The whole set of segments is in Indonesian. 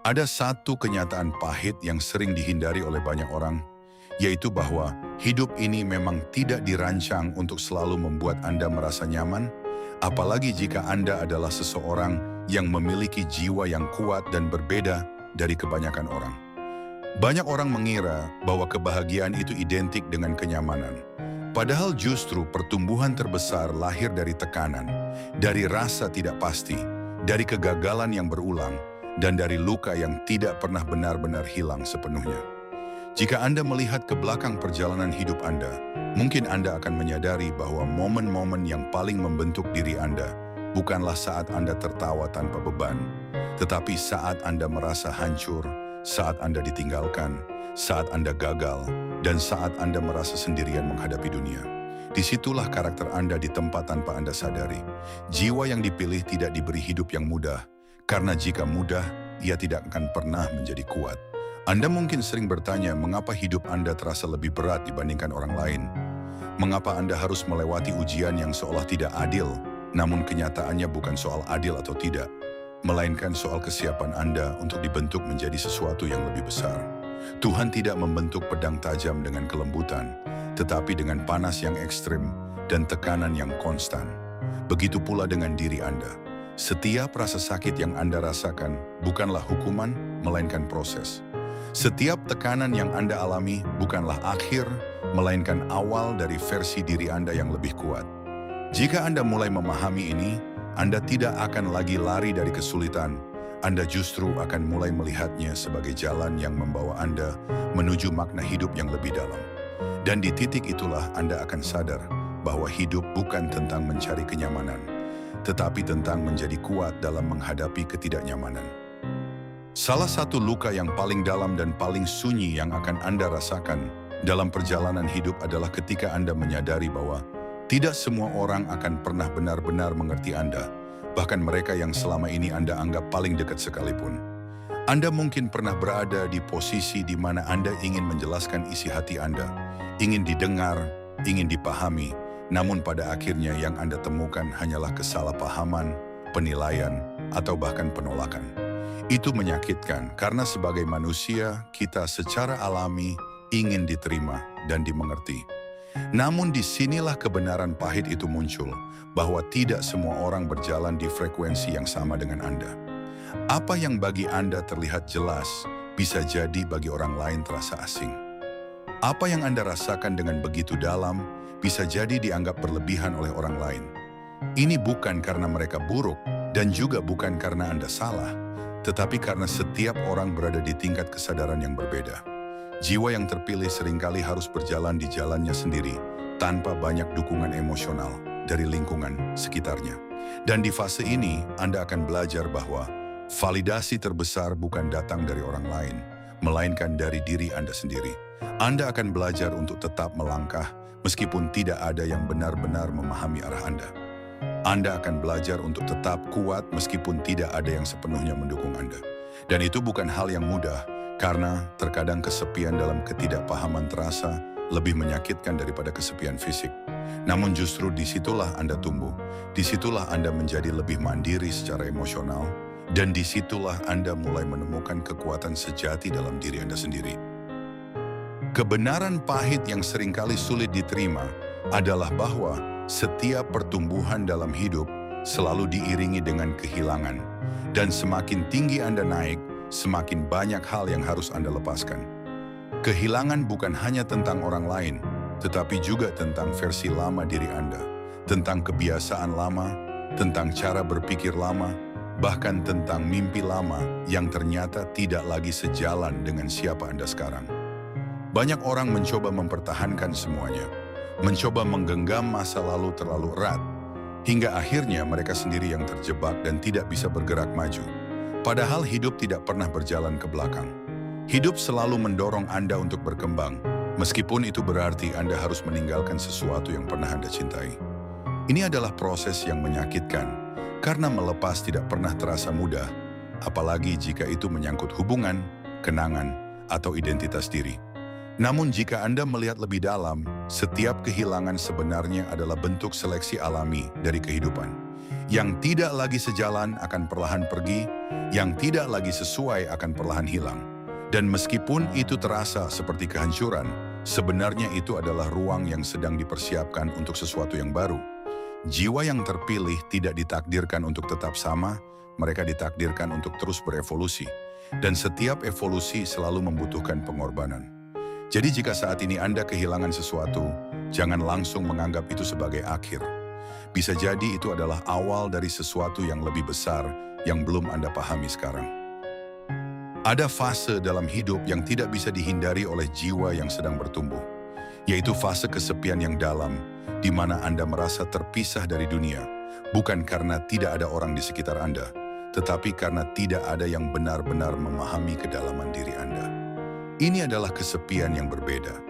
Ada satu kenyataan pahit yang sering dihindari oleh banyak orang, yaitu bahwa hidup ini memang tidak dirancang untuk selalu membuat Anda merasa nyaman, apalagi jika Anda adalah seseorang yang memiliki jiwa yang kuat dan berbeda dari kebanyakan orang. Banyak orang mengira bahwa kebahagiaan itu identik dengan kenyamanan. Padahal justru pertumbuhan terbesar lahir dari tekanan, dari rasa tidak pasti, dari kegagalan yang berulang, dan dari luka yang tidak pernah benar-benar hilang sepenuhnya. Jika Anda melihat ke belakang perjalanan hidup Anda, mungkin Anda akan menyadari bahwa momen-momen yang paling membentuk diri Anda bukanlah saat Anda tertawa tanpa beban, tetapi saat Anda merasa hancur, saat Anda ditinggalkan, saat Anda gagal, dan saat Anda merasa sendirian menghadapi dunia. Disitulah karakter Anda ditempa tanpa Anda sadari. Jiwa yang dipilih tidak diberi hidup yang mudah, karena jika mudah, ia tidak akan pernah menjadi kuat. Anda mungkin sering bertanya mengapa hidup Anda terasa lebih berat dibandingkan orang lain. Mengapa Anda harus melewati ujian yang seolah tidak adil, namun kenyataannya bukan soal adil atau tidak, melainkan soal kesiapan Anda untuk dibentuk menjadi sesuatu yang lebih besar. Tuhan tidak membentuk pedang tajam dengan kelembutan, tetapi dengan panas yang ekstrim dan tekanan yang konstan. Begitu pula dengan diri Anda. Setiap rasa sakit yang Anda rasakan bukanlah hukuman, melainkan proses. Setiap tekanan yang Anda alami bukanlah akhir, melainkan awal dari versi diri Anda yang lebih kuat. Jika Anda mulai memahami ini, Anda tidak akan lagi lari dari kesulitan. Anda justru akan mulai melihatnya sebagai jalan yang membawa Anda menuju makna hidup yang lebih dalam. Dan di titik itulah Anda akan sadar bahwa hidup bukan tentang mencari kenyamanan, tetapi tentang menjadi kuat dalam menghadapi ketidaknyamanan. Salah satu luka yang paling dalam dan paling sunyi yang akan Anda rasakan dalam perjalanan hidup adalah ketika Anda menyadari bahwa tidak semua orang akan pernah benar-benar mengerti Anda, bahkan mereka yang selama ini Anda anggap paling dekat sekalipun. Anda mungkin pernah berada di posisi di mana Anda ingin menjelaskan isi hati Anda, ingin didengar, ingin dipahami, namun pada akhirnya yang Anda temukan hanyalah kesalahpahaman, penilaian, atau bahkan penolakan. Itu menyakitkan karena sebagai manusia kita secara alami ingin diterima dan dimengerti. Namun disinilah kebenaran pahit itu muncul, bahwa tidak semua orang berjalan di frekuensi yang sama dengan Anda. Apa yang bagi Anda terlihat jelas, bisa jadi bagi orang lain terasa asing. Apa yang Anda rasakan dengan begitu dalam, bisa jadi dianggap berlebihan oleh orang lain. Ini bukan karena mereka buruk, dan juga bukan karena Anda salah, tetapi karena setiap orang berada di tingkat kesadaran yang berbeda. Jiwa yang terpilih seringkali harus berjalan di jalannya sendiri, tanpa banyak dukungan emosional dari lingkungan sekitarnya. Dan di fase ini, Anda akan belajar bahwa validasi terbesar bukan datang dari orang lain, melainkan dari diri Anda sendiri. Anda akan belajar untuk tetap melangkah, meskipun tidak ada yang benar-benar memahami arah Anda. Anda akan belajar untuk tetap kuat meskipun tidak ada yang sepenuhnya mendukung Anda. Dan itu bukan hal yang mudah, karena terkadang kesepian dalam ketidakpahaman terasa lebih menyakitkan daripada kesepian fisik. Namun justru disitulah Anda tumbuh, disitulah Anda menjadi lebih mandiri secara emosional, dan disitulah Anda mulai menemukan kekuatan sejati dalam diri Anda sendiri. Kebenaran pahit yang seringkali sulit diterima adalah bahwa setiap pertumbuhan dalam hidup selalu diiringi dengan kehilangan, dan semakin tinggi Anda naik, semakin banyak hal yang harus Anda lepaskan. Kehilangan bukan hanya tentang orang lain, tetapi juga tentang versi lama diri Anda, tentang kebiasaan lama, tentang cara berpikir lama, bahkan tentang mimpi lama yang ternyata tidak lagi sejalan dengan siapa Anda sekarang. Banyak orang mencoba mempertahankan semuanya, mencoba menggenggam masa lalu terlalu erat, hingga akhirnya mereka sendiri yang terjebak dan tidak bisa bergerak maju. Padahal hidup tidak pernah berjalan ke belakang. Hidup selalu mendorong Anda untuk berkembang, meskipun itu berarti Anda harus meninggalkan sesuatu yang pernah Anda cintai. Ini adalah proses yang menyakitkan, karena melepas tidak pernah terasa mudah, apalagi jika itu menyangkut hubungan, kenangan, atau identitas diri. Namun jika Anda melihat lebih dalam, setiap kehilangan sebenarnya adalah bentuk seleksi alami dari kehidupan. Yang tidak lagi sejalan akan perlahan pergi, yang tidak lagi sesuai akan perlahan hilang. Dan meskipun itu terasa seperti kehancuran, sebenarnya itu adalah ruang yang sedang dipersiapkan untuk sesuatu yang baru. Jiwa yang terpilih tidak ditakdirkan untuk tetap sama, mereka ditakdirkan untuk terus berevolusi. Dan setiap evolusi selalu membutuhkan pengorbanan. Jadi jika saat ini Anda kehilangan sesuatu, jangan langsung menganggap itu sebagai akhir. Bisa jadi itu adalah awal dari sesuatu yang lebih besar yang belum Anda pahami sekarang. Ada fase dalam hidup yang tidak bisa dihindari oleh jiwa yang sedang bertumbuh, yaitu fase kesepian yang dalam, di mana Anda merasa terpisah dari dunia, bukan karena tidak ada orang di sekitar Anda, tetapi karena tidak ada yang benar-benar memahami kedalaman diri Anda. Ini adalah kesepian yang berbeda,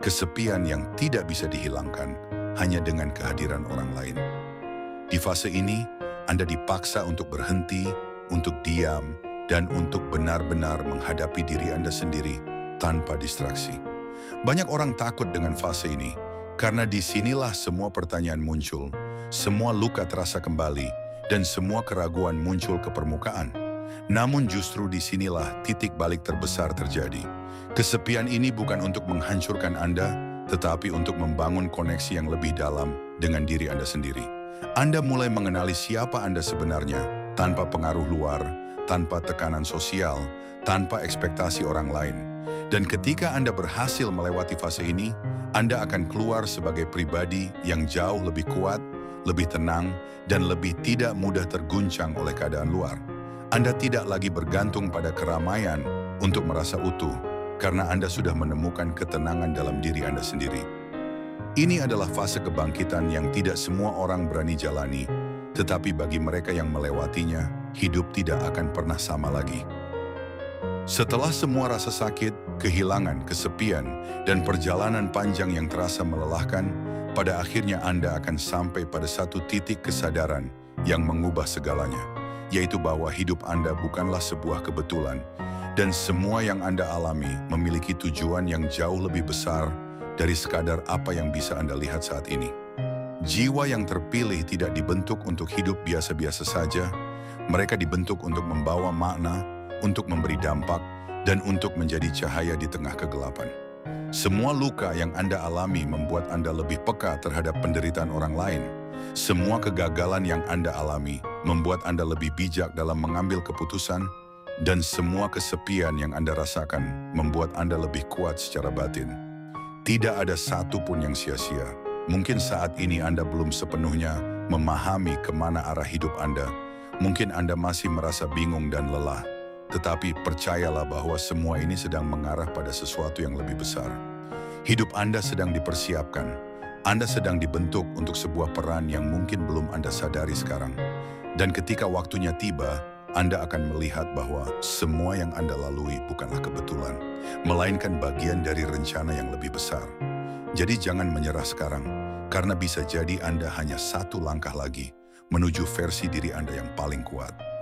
kesepian yang tidak bisa dihilangkan hanya dengan kehadiran orang lain. Di fase ini, Anda dipaksa untuk berhenti, untuk diam, dan untuk benar-benar menghadapi diri Anda sendiri tanpa distraksi. Banyak orang takut dengan fase ini, karena disinilah semua pertanyaan muncul, semua luka terasa kembali, dan semua keraguan muncul ke permukaan. Namun justru disinilah titik balik terbesar terjadi. Kesepian ini bukan untuk menghancurkan Anda, tetapi untuk membangun koneksi yang lebih dalam dengan diri Anda sendiri. Anda mulai mengenali siapa Anda sebenarnya, tanpa pengaruh luar, tanpa tekanan sosial, tanpa ekspektasi orang lain. Dan ketika Anda berhasil melewati fase ini, Anda akan keluar sebagai pribadi yang jauh lebih kuat, lebih tenang, dan lebih tidak mudah terguncang oleh keadaan luar. Anda tidak lagi bergantung pada keramaian untuk merasa utuh, karena Anda sudah menemukan ketenangan dalam diri Anda sendiri. Ini adalah fase kebangkitan yang tidak semua orang berani jalani, tetapi bagi mereka yang melewatinya, hidup tidak akan pernah sama lagi. Setelah semua rasa sakit, kehilangan, kesepian, dan perjalanan panjang yang terasa melelahkan, pada akhirnya Anda akan sampai pada satu titik kesadaran yang mengubah segalanya, yaitu bahwa hidup Anda bukanlah sebuah kebetulan, dan semua yang Anda alami memiliki tujuan yang jauh lebih besar dari sekadar apa yang bisa Anda lihat saat ini. Jiwa yang terpilih tidak dibentuk untuk hidup biasa-biasa saja, mereka dibentuk untuk membawa makna, untuk memberi dampak, dan untuk menjadi cahaya di tengah kegelapan. Semua luka yang Anda alami membuat Anda lebih peka terhadap penderitaan orang lain. Semua kegagalan yang Anda alami membuat Anda lebih bijak dalam mengambil keputusan, dan semua kesepian yang Anda rasakan membuat Anda lebih kuat secara batin. Tidak ada satu pun yang sia-sia. Mungkin saat ini Anda belum sepenuhnya memahami kemana arah hidup Anda. Mungkin Anda masih merasa bingung dan lelah. Tetapi percayalah bahwa semua ini sedang mengarah pada sesuatu yang lebih besar. Hidup Anda sedang dipersiapkan. Anda sedang dibentuk untuk sebuah peran yang mungkin belum Anda sadari sekarang. Dan ketika waktunya tiba, Anda akan melihat bahwa semua yang Anda lalui bukanlah kebetulan, melainkan bagian dari rencana yang lebih besar. Jadi jangan menyerah sekarang, karena bisa jadi Anda hanya satu langkah lagi menuju versi diri Anda yang paling kuat.